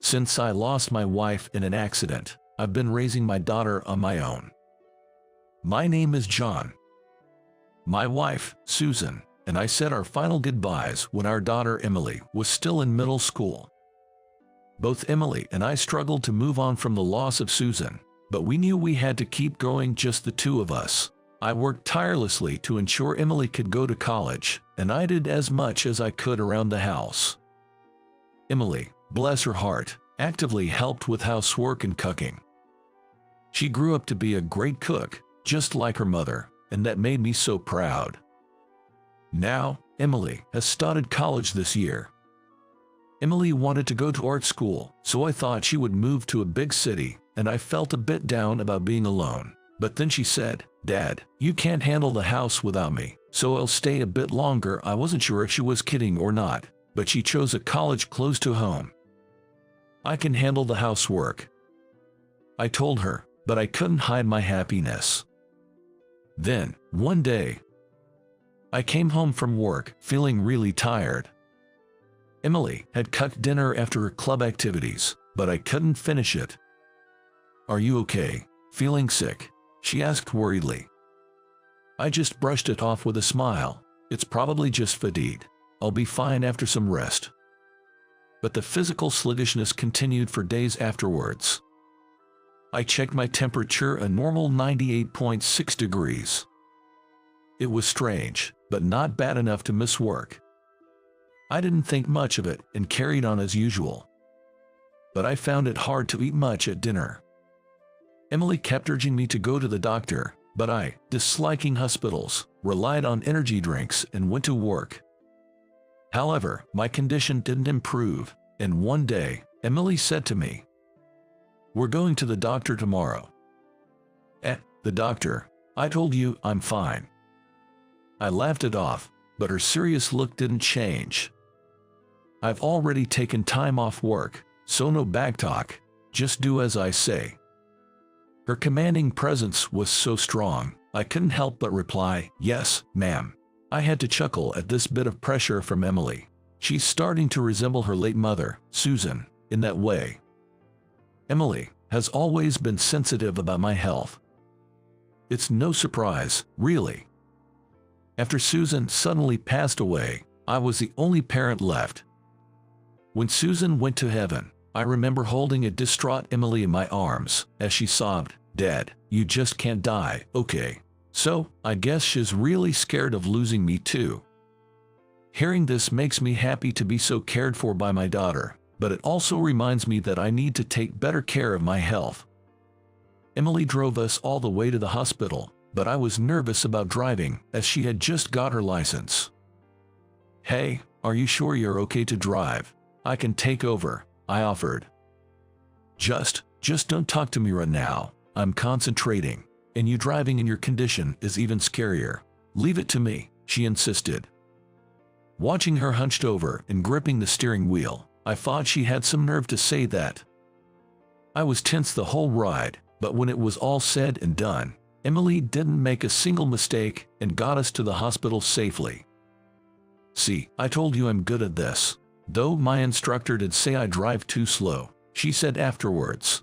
Since I lost my wife in an accident, I've been raising my daughter on my own. My name is John. My wife, Susan, and I said our final goodbyes when our daughter Emily was still in middle school. Both Emily and I struggled to move on from the loss of Susan, but we knew we had to keep going, just the two of us. I worked tirelessly to ensure Emily could go to college, and I did as much as I could around the house. Emily, bless her heart, actively helped with housework and cooking. She grew up to be a great cook, just like her mother, and that made me so proud. Now, Emily has started college this year. Emily wanted to go to art school, so I thought she would move to a big city, and I felt a bit down about being alone. But then she said, "Dad, you can't handle the house without me, so I'll stay a bit longer." I wasn't sure if she was kidding or not, but she chose a college close to home. "I can handle the housework," I told her, but I couldn't hide my happiness. Then, one day, I came home from work feeling really tired. Emily had cooked dinner after her club activities, but I couldn't finish it. "Are you okay? Feeling sick?" she asked worriedly. I just brushed it off with a smile. "It's probably just fatigue. I'll be fine after some rest." But the physical sluggishness continued for days afterwards. I checked my temperature, a normal 98.6 degrees. It was strange, but not bad enough to miss work. I didn't think much of it and carried on as usual. But I found it hard to eat much at dinner. Emily kept urging me to go to the doctor, but I, disliking hospitals, relied on energy drinks and went to work. However, my condition didn't improve, and one day, Emily said to me, "We're going to the doctor tomorrow." The doctor? I told you I'm fine." I laughed it off, but her serious look didn't change. "I've already taken time off work, so no backtalk, just do as I say." Her commanding presence was so strong, I couldn't help but reply, "Yes, ma'am." I had to chuckle at this bit of pressure from Emily. She's starting to resemble her late mother, Susan, in that way. Emily has always been sensitive about my health. It's no surprise, really. After Susan suddenly passed away, I was the only parent left. When Susan went to heaven, I remember holding a distraught Emily in my arms as she sobbed, "Dad, you just can't die, okay?" So, I guess she's really scared of losing me too. Hearing this makes me happy to be so cared for by my daughter, but it also reminds me that I need to take better care of my health. Emily drove us all the way to the hospital, but I was nervous about driving as she had just got her license. "Hey, are you sure you're okay to drive? I can take over," I offered. Just don't talk to me right now. I'm concentrating, and you driving in your condition is even scarier. Leave it to me," she insisted. Watching her hunched over and gripping the steering wheel, I thought she had some nerve to say that. I was tense the whole ride, but when it was all said and done, Emily didn't make a single mistake and got us to the hospital safely. "See, I told you I'm good at this. Though my instructor did say I drive too slow," she said afterwards.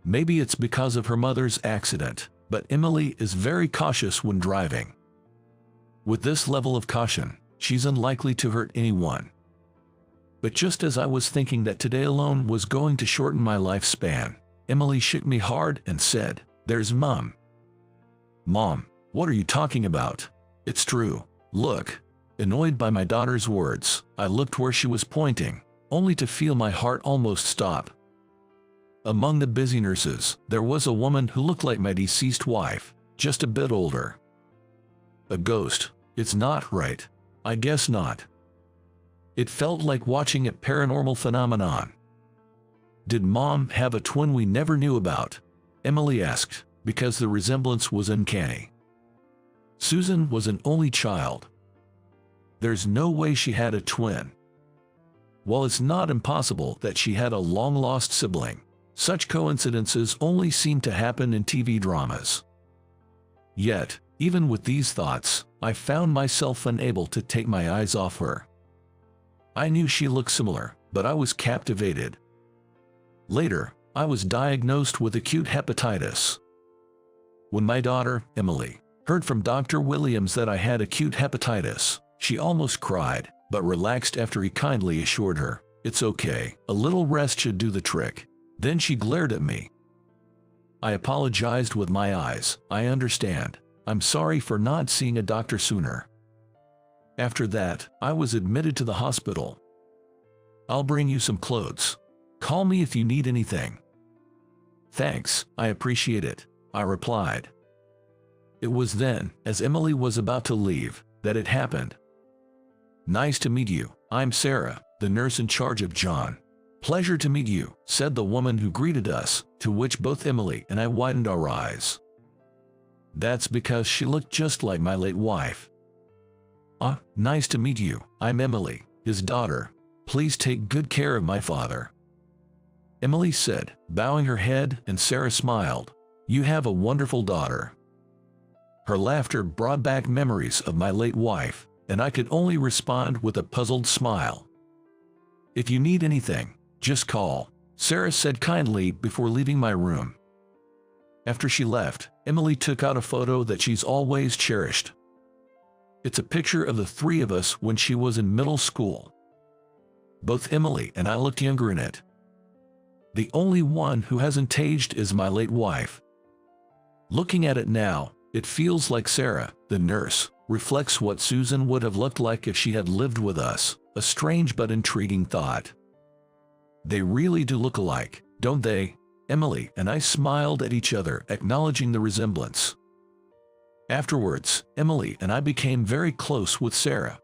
Maybe it's because of her mother's accident, but Emily is very cautious when driving. With this level of caution, she's unlikely to hurt anyone. But just as I was thinking that today alone was going to shorten my lifespan, Emily shook me hard and said, "There's Mom." "Mom, what are you talking about? It's true. Look." Annoyed by my daughter's words, I looked where she was pointing, only to feel my heart almost stop. Among the busy nurses, there was a woman who looked like my deceased wife, just a bit older. A ghost? It's not right. I guess not. It felt like watching a paranormal phenomenon. "Did Mom have a twin we never knew about?" Emily asked, because the resemblance was uncanny. Susan was an only child. There's no way she had a twin. While it's not impossible that she had a long-lost sibling, such coincidences only seem to happen in TV dramas. Yet, even with these thoughts, I found myself unable to take my eyes off her. I knew she looked similar, but I was captivated. Later, I was diagnosed with acute hepatitis. When my daughter, Emily, heard from Dr. Williams that I had acute hepatitis, she almost cried, but relaxed after he kindly assured her, "It's okay, a little rest should do the trick." Then she glared at me. I apologized with my eyes. "I understand. I'm sorry for not seeing a doctor sooner." After that, I was admitted to the hospital. "I'll bring you some clothes. Call me if you need anything." "Thanks, I appreciate it," I replied. It was then, as Emily was about to leave, that it happened. "Nice to meet you. I'm Sarah, the nurse in charge of John." "Pleasure to meet you," said the woman who greeted us, to which both Emily and I widened our eyes. That's because she looked just like my late wife. Nice to meet you. I'm Emily, his daughter. Please take good care of my father," Emily said, bowing her head, and Sarah smiled. "You have a wonderful daughter." Her laughter brought back memories of my late wife, and I could only respond with a puzzled smile. "If you need anything, just call," Sarah said kindly before leaving my room. After she left, Emily took out a photo that she's always cherished. It's a picture of the three of us when she was in middle school. Both Emily and I looked younger in it. The only one who hasn't aged is my late wife. Looking at it now, it feels like Sarah, the nurse, reflects what Susan would have looked like if she had lived with us, a strange but intriguing thought. They really do look alike, don't they? Emily and I smiled at each other, acknowledging the resemblance. Afterwards, Emily and I became very close with Sarah.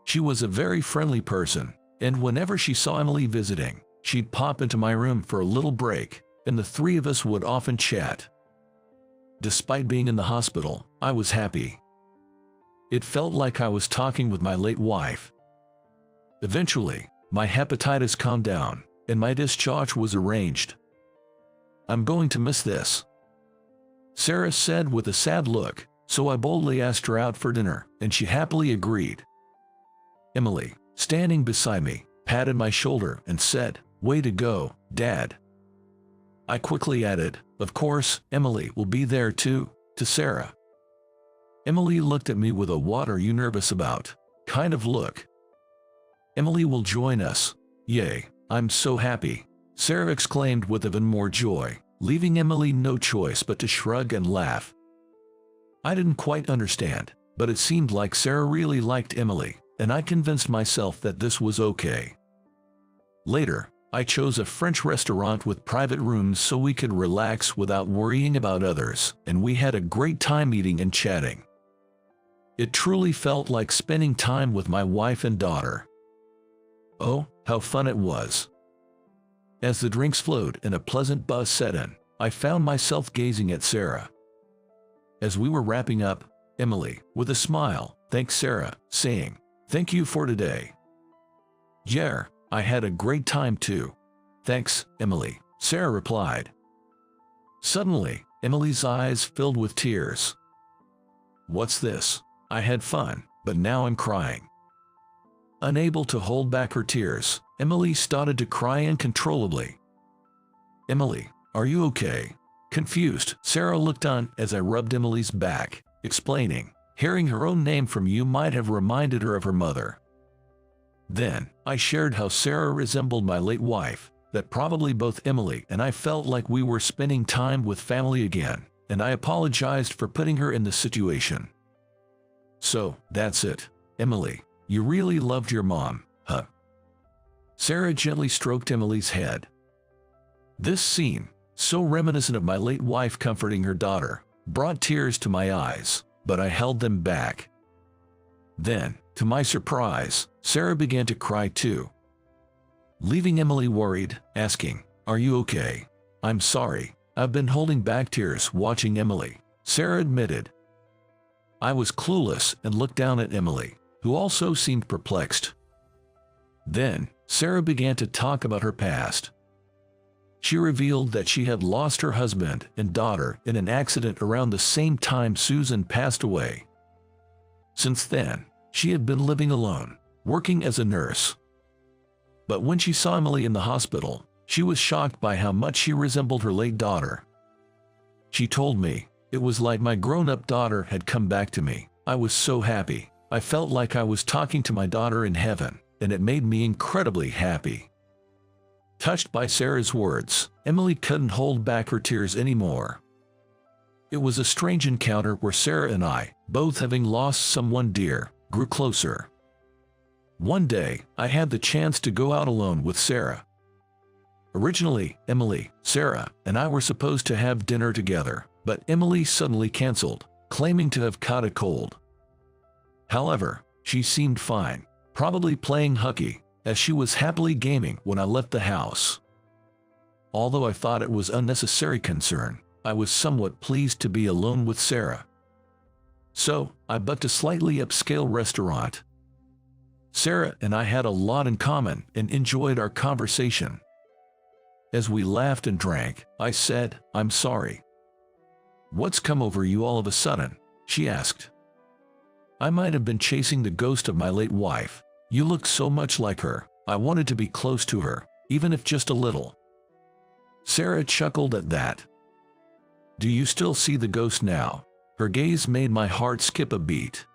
She was a very friendly person, and whenever she saw Emily visiting, she'd pop into my room for a little break, and the three of us would often chat. Despite being in the hospital, I was happy. It felt like I was talking with my late wife. Eventually, my hepatitis calmed down, and my discharge was arranged. "I'm going to miss this," Sarah said with a sad look, so I boldly asked her out for dinner, and she happily agreed. Emily, standing beside me, patted my shoulder and said, "Way to go, Dad." I quickly added, "Of course, Emily will be there too," to Sarah. Emily looked at me with a "what are you nervous about" kind of look. "Emily will join us." "Yay, I'm so happy," Sarah exclaimed with even more joy, leaving Emily no choice but to shrug and laugh. I didn't quite understand, but it seemed like Sarah really liked Emily, and I convinced myself that this was okay. Later, I chose a French restaurant with private rooms so we could relax without worrying about others, and we had a great time eating and chatting. It truly felt like spending time with my wife and daughter. Oh, how fun it was. As the drinks flowed and a pleasant buzz set in, I found myself gazing at Sarah. As we were wrapping up, Emily, with a smile, thanked Sarah, saying, "Thank you for today." "Yeah, I had a great time too." "Thanks, Emily," Sarah replied. Suddenly, Emily's eyes filled with tears. "What's this? I had fun, but now I'm crying." Unable to hold back her tears, Emily started to cry uncontrollably. "Emily, are you okay?" Confused, Sarah looked on as I rubbed Emily's back, explaining, "Hearing her own name from you might have reminded her of her mother." Then, I shared how Sarah resembled my late wife, that probably both Emily and I felt like we were spending time with family again, and I apologized for putting her in the situation. "So, that's it, Emily. You really loved your mom, huh?" Sarah gently stroked Emily's head. This scene, so reminiscent of my late wife comforting her daughter, brought tears to my eyes, but I held them back. Then, to my surprise, Sarah began to cry too, leaving Emily worried, asking, "Are you okay?" "I'm sorry, I've been holding back tears watching Emily," Sarah admitted. I was clueless and looked down at Emily, who also seemed perplexed. Then, Sarah began to talk about her past. She revealed that she had lost her husband and daughter in an accident around the same time Susan passed away. Since then, she had been living alone, working as a nurse. But when she saw Emily in the hospital, She was shocked by how much she resembled her late daughter. She told me, "It was like my grown-up daughter had come back to me. I was so happy. I felt like I was talking to my daughter in heaven, and it made me incredibly happy." Touched by Sarah's words, Emily couldn't hold back her tears anymore. It was a strange encounter where Sarah and I, both having lost someone dear, grew closer. One day, I had the chance to go out alone with Sarah. Originally, Emily, Sarah, and I were supposed to have dinner together, but Emily suddenly canceled, claiming to have caught a cold. However, she seemed fine, probably playing hooky, as she was happily gaming when I left the house. Although I thought it was unnecessary concern, I was somewhat pleased to be alone with Sarah. So, I booked a slightly upscale restaurant. Sarah and I had a lot in common and enjoyed our conversation. As we laughed and drank, I said, "I'm sorry." "What's come over you all of a sudden?" she asked. "I might have been chasing the ghost of my late wife. You look so much like her. I wanted to be close to her, even if just a little." Sarah chuckled at that. "Do you still see the ghost now?" Her gaze made my heart skip a beat.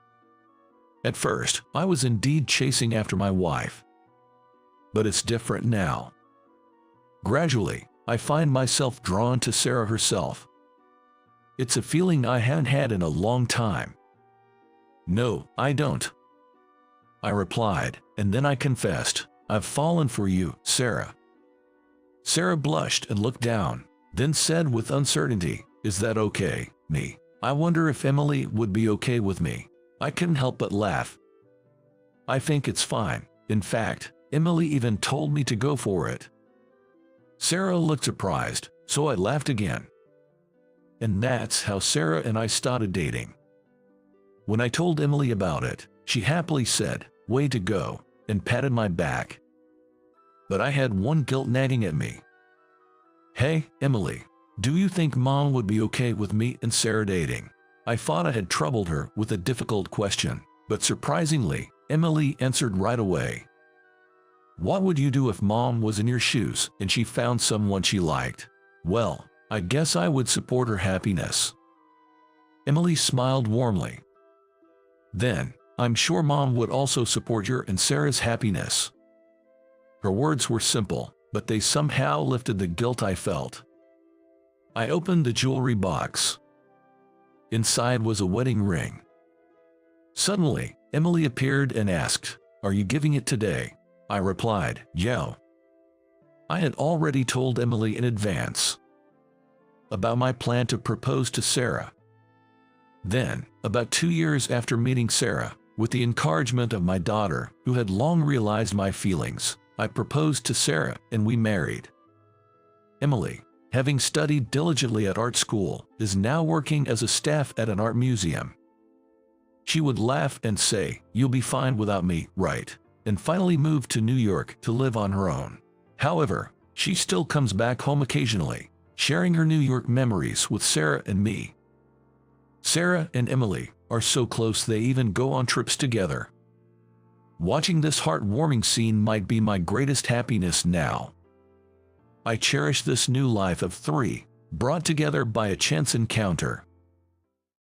At first, I was indeed chasing after my wife. But it's different now. Gradually, I find myself drawn to Sarah herself. It's a feeling I hadn't had in a long time. "No, I don't," I replied, and then I confessed, "I've fallen for you, Sarah." Sarah blushed and looked down, then said with uncertainty, "Is that okay, me? I wonder if Emily would be okay with me." I couldn't help but laugh. "I think it's fine. In fact, Emily even told me to go for it." Sarah looked surprised, so I laughed again. And that's how Sarah and I started dating. When I told Emily about it, she happily said, "Way to go," and patted my back. But I had one guilt nagging at me. "Hey, Emily, do you think Mom would be okay with me and Sarah dating?" I thought I had troubled her with a difficult question, but surprisingly, Emily answered right away. "What would you do if Mom was in your shoes and she found someone she liked?" "Well, I guess I would support her happiness." Emily smiled warmly. "Then, I'm sure Mom would also support your and Sarah's happiness." Her words were simple, but they somehow lifted the guilt I felt. I opened the jewelry box. Inside was a wedding ring. Suddenly, Emily appeared and asked, "Are you giving it today?" I replied, "Yeah." I had already told Emily in advance about my plan to propose to Sarah. Then, about 2 years after meeting Sarah, with the encouragement of my daughter, who had long realized my feelings, I proposed to Sarah and we married. Emily, having studied diligently at art school, is now working as a staff at an art museum. She would laugh and say, "You'll be fine without me, right?" and finally moved to New York to live on her own. However, she still comes back home occasionally, sharing her New York memories with Sarah and me. Sarah and Emily are so close they even go on trips together. Watching this heartwarming scene might be my greatest happiness now. I cherish this new life of 3, brought together by a chance encounter.